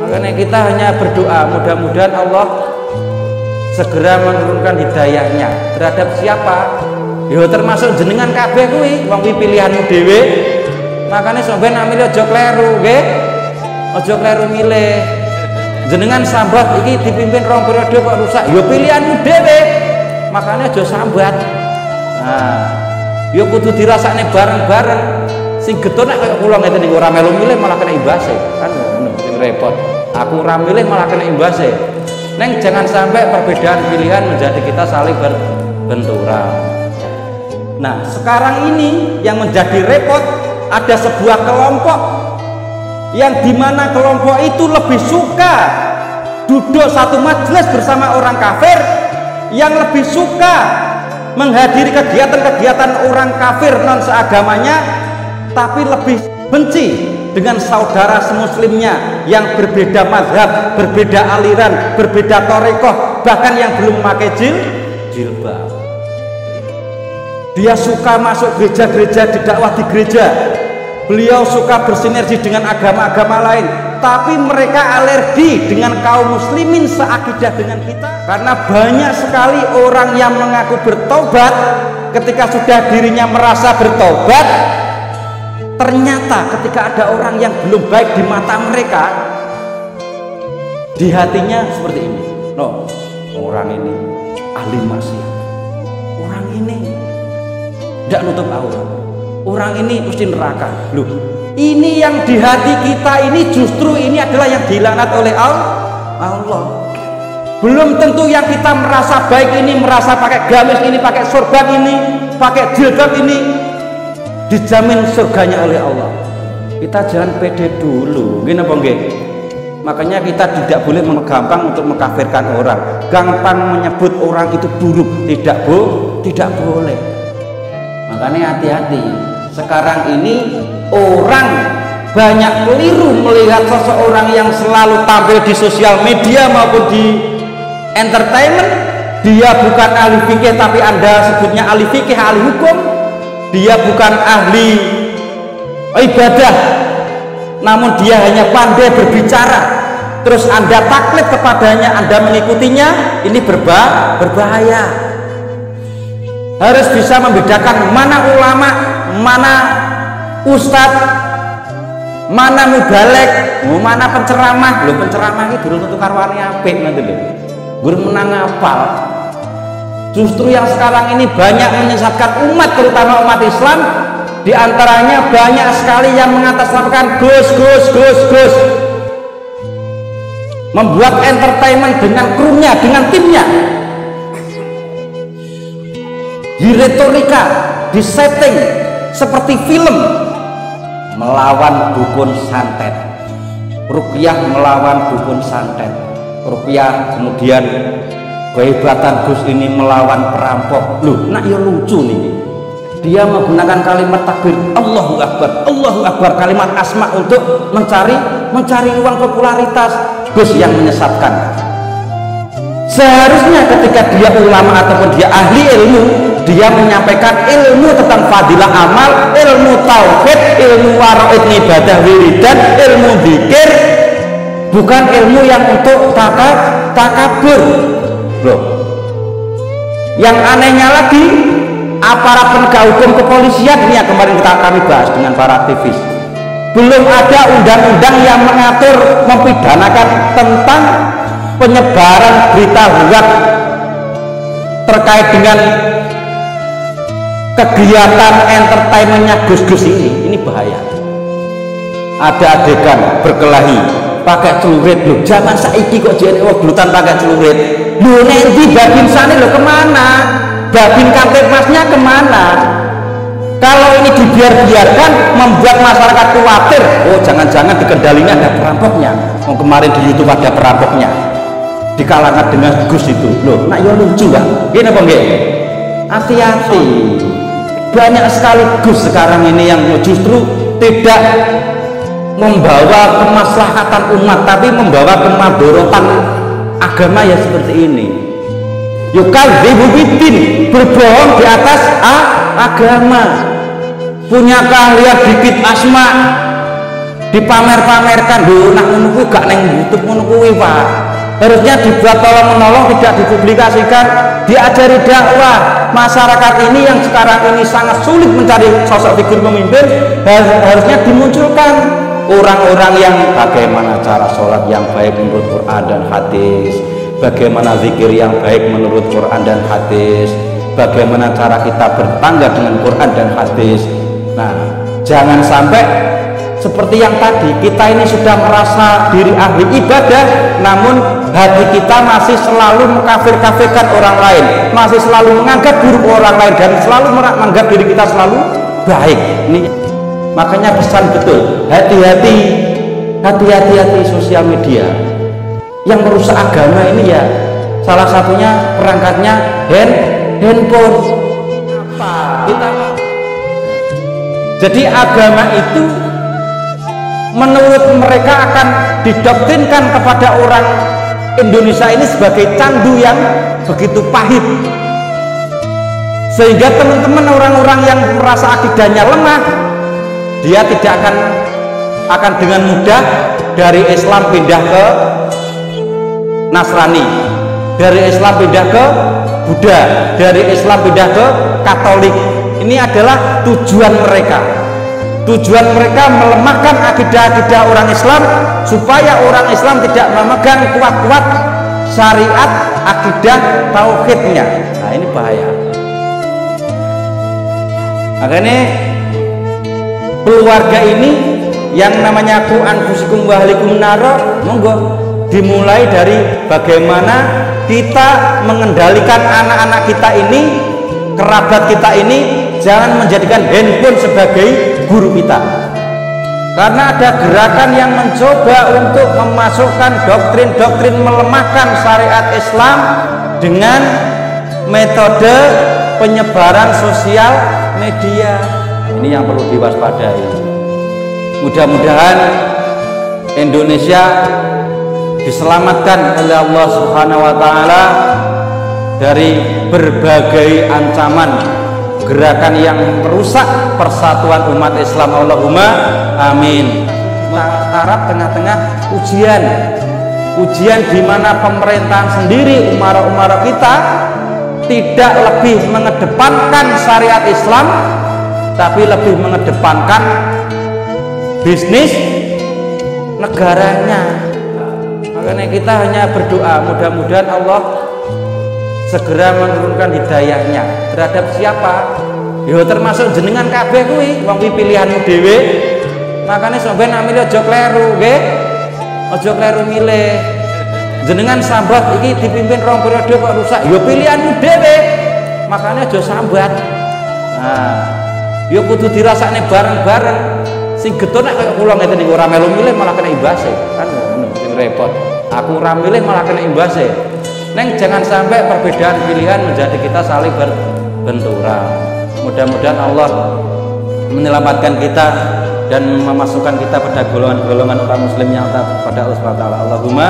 Makanya kita hanya berdoa mudah-mudahan Allah segera menurunkan hidayahnya terhadap siapa? Yo termasuk jenengan kabeh kuwi, wong kuwi pilihanmu dhewe. Makanya sampeyan nak milih aja kleru, nggih. Aja kleru milih. Jenengan sambat iki dipimpin rong periode kok rusak, yo pilihanmu dhewe. Makanya aja sambat. Nah, yo kudu dirasakne bareng-bareng. Sing getun nek kaya kula ngeten niku ora melu milih malah kena imbase. Kan ngono sing repot. Aku ora milih malah kena imbase. Neng jangan sampai perbedaan pilihan menjadi kita saling berbenturan. Nah sekarang ini yang menjadi repot, ada sebuah kelompok yang dimana kelompok itu lebih suka duduk satu majelis bersama orang kafir, yang lebih suka menghadiri kegiatan-kegiatan orang kafir non seagamanya, tapi lebih benci dengan saudara semuslimnya yang berbeda mazhab, berbeda aliran, berbeda torekoh, bahkan yang belum pakai jilbab. Dia suka masuk gereja-gereja, didakwah di gereja. Beliau suka bersinergi dengan agama-agama lain, tapi mereka alergi dengan kaum muslimin seakidah dengan kita. Karena banyak sekali orang yang mengaku bertobat, ketika sudah dirinya merasa bertobat, ternyata ketika ada orang yang belum baik di mata mereka, di hatinya seperti ini. No, orang ini ahli maksiat, orang ini tidak nutup aurat, orang ini mesti neraka. Loh, ini yang di hati kita ini justru ini adalah yang dilaknat oleh Allah. Belum tentu yang kita merasa baik ini, merasa pakai gamis ini, pakai sorban ini, pakai jilbab ini dijamin surganya oleh Allah. Kita jangan pede dulu, gini apa nggih? Makanya kita tidak boleh gampang untuk mengkafirkan orang, gampang menyebut orang itu buruk, tidak boleh. Makanya hati-hati. Sekarang ini orang banyak keliru melihat seseorang yang selalu tampil di sosial media maupun di entertainment. Dia bukan ahli fikih tapi Anda sebutnya ahli fikih, ahli hukum. Dia bukan ahli ibadah, namun dia hanya pandai berbicara, terus Anda taklid kepadanya, Anda mengikutinya. Ini berbahaya. Harus bisa membedakan mana ulama, mana ustadz, mana mubalek, mana penceramah. Loh, penceramah itu dulu tentu karwane apik nanti lho. Gur menang apal. Justru yang sekarang ini banyak menyesatkan umat, terutama umat Islam. Di antaranya banyak sekali yang mengatasnamakan Gus, membuat entertainment dengan krunya, dengan timnya, di retorika, di setting seperti film, melawan dukun santet. Ruqyah melawan dukun santet. Ruqyah kemudian kehebatan Gus ini melawan perampok. Loh, nak ya lucu nih. Dia menggunakan kalimat takbir Allahu Akbar, kalimat asma untuk mencari uang popularitas. Gus yang menyesatkan. Seharusnya ketika dia ulama ataupun dia ahli ilmu, dia menyampaikan ilmu tentang fadilah amal, ilmu tauhid, ilmu waraid ibadah wiridan, ilmu zikir, bukan ilmu yang untuk takabur. Loh, yang anehnya lagi, aparat penegak hukum kepolisian ini yang kemarin kami bahas dengan para aktivis, belum ada undang-undang yang mengatur mempidanakan tentang penyebaran berita hoax terkait dengan kegiatan entertainmentnya Gus-Gus ini. Ini bahaya. Ada adegan berkelahi pakai celurit. Loh, zaman saiki kok jene glutan pakai celurit. Loh, nanti babin sana lo kemana? Babin Kamtipmasnya kemana? Kalau ini dibiarkan membuat masyarakat khawatir. Oh, jangan-jangan di kendalinya ada perampoknya. Oh, kemarin di YouTube ada perampoknya di kalangan dengan Gus itu. Loh, nak yo lucu kan? Gini apa nggih? Hati-hati. Banyak sekali Gus sekarang ini yang justru tidak membawa kemaslahatan umat, tapi membawa kemadorotan agama ya seperti ini. Yukadzibu biddin, berbohong di atas agama. Punya keahlian dikit asma dipamer-pamerkan. Lho, nak ngono kuwi itu gak neng YouTube ngono kuwi, Pak. Harusnya dibuat tolong menolong, tidak dipublikasikan, diajari dakwah. Masyarakat ini yang sekarang ini sangat sulit mencari sosok figur pemimpin, harusnya dimunculkan orang-orang yang bagaimana cara sholat yang baik menurut Quran dan hadis, bagaimana zikir yang baik menurut Quran dan hadis, bagaimana cara kita bertangga dengan Quran dan hadis. Nah, jangan sampai seperti yang tadi, kita ini sudah merasa diri ahli ibadah, namun hati kita masih selalu mengkafir-kafirkan orang lain, masih selalu menganggap buruk orang lain, dan selalu menganggap diri kita selalu baik. Ini makanya pesan betul, hati-hati sosial media yang merusak agama ini ya. Salah satunya perangkatnya handphone. Jadi agama itu menurut mereka akan didoktrinkan kepada orang Indonesia ini sebagai candu yang begitu pahit, sehingga teman-teman orang-orang yang merasa akidahnya lemah, dia tidak akan dengan mudah dari Islam pindah ke Nasrani, dari Islam pindah ke Buddha, dari Islam pindah ke Katolik. Ini adalah tujuan mereka. Tujuan mereka melemahkan akidah-akidah orang Islam supaya orang Islam tidak memegang kuat-kuat syariat akidah tauhidnya. Nah, ini bahaya. Makanya keluarga ini yang namanya ku anfusikum wa ahlikum naro, monggo dimulai dari bagaimana kita mengendalikan anak-anak kita ini, kerabat kita ini, jangan menjadikan handphone sebagai guru kita. Karena ada gerakan yang mencoba untuk memasukkan doktrin-doktrin melemahkan syariat Islam dengan metode penyebaran sosial media. Ini yang perlu diwaspadai. Mudah-mudahan Indonesia diselamatkan oleh Allah Subhanahu wa taala dari berbagai ancaman gerakan yang merusak persatuan umat Islam. Allahumma amin. Taraf tengah-tengah ujian di mana pemerintahan sendiri, umara-umara kita tidak lebih mengedepankan syariat Islam, tapi lebih mengedepankan bisnis negaranya. Makanya kita hanya berdoa, mudah-mudahan Allah segera menurunkan hidayahnya terhadap siapa? Yo termasuk jenengan kabeh kuwi, wong kuwi pilihanmu dhewe. Makanya sampeyan nak milih aja kleru, nggih. Aja kleru milih. Jenengan sambat iki dipimpin 2 periode kok rusak, yo pilihanmu dhewe. Makanya aja sambat. Nah, yo kudu dirasakne bareng-bareng. Sing getun nek kaya kula ngeten niku ora melu milih malah kena imbase. Kan ngono, sing repot. Aku ora milih malah kena imbase. Neng jangan sampai perbedaan pilihan menjadi kita saling berbenturan. Mudah-mudahan Allah menyelamatkan kita dan memasukkan kita pada golongan-golongan orang muslim yang taat pada Allah SWT. Allahumma